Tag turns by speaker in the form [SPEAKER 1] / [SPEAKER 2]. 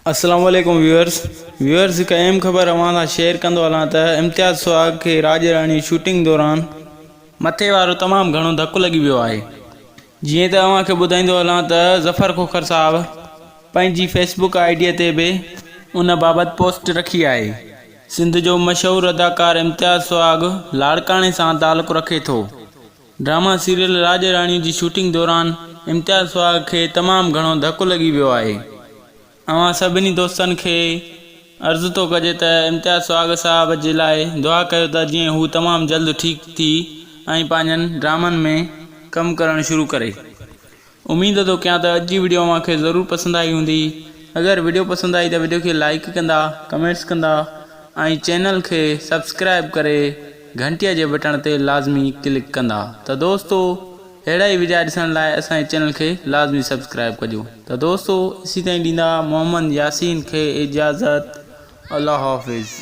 [SPEAKER 1] अस्सलाम वालेकुम व्यूअर्स हिकु अहम ख़बर अवां सां शेयर कंदो हलां त इम्तियाज़ सुहाग खे राज राणी शूटिंग दौरान मथे वारो तमामु घणो धकु लॻी वियो आहे। जीअं त अव्हांखे ॿुधाईंदो हलां त ज़फ़र खोखर साहब पंहिंजी फेसबुक आईडीअ ते बि उन बाबति पोस्ट रखी आहे। सिंध जो मशहूरु अदाकार इम्तियाज़ सुहाग लाड़काणे सां तालुक़ु रखे थो। ड्रामा सीरियल राज राणी जी शूटिंग दौरान इम्तियाज़ सुहाग खे तमामु घणो धकु लॻी वियो आहे। अवां सभिनी दोस्तनि खे अर्ज़ु थो कजे त इम्तियाज़ सुहाग साहब जे लाइ दुआ कयो त जीअं हू तमामु जल्द ठीकु थी ऐं पंहिंजनि ड्रामनि में कमु करणु शुरू करे। उम्मीद थो कयां त अॼु जी वीडियो अव्हांखे ज़रूरु पसंदि आई हूंदी। अगरि वीडियो पसंदि आई त वीडियो खे लाइक कंदा, कमेंट्स कंदा ऐं चैनल खे सब्सक्राइब करे घंटीअ जे बटण ते लाज़मी क्लिक कंदा। त दोस्तो अहिड़ा ई वीडियो ॾिसण लाइ असांजे चैनल खे लाज़मी सब्सक्राइब कजो। त दोस्तो इसी ताईं ॾींदा मोहम्मद यासीन खे इजाज़त। अल्लाह हाफ़िज़।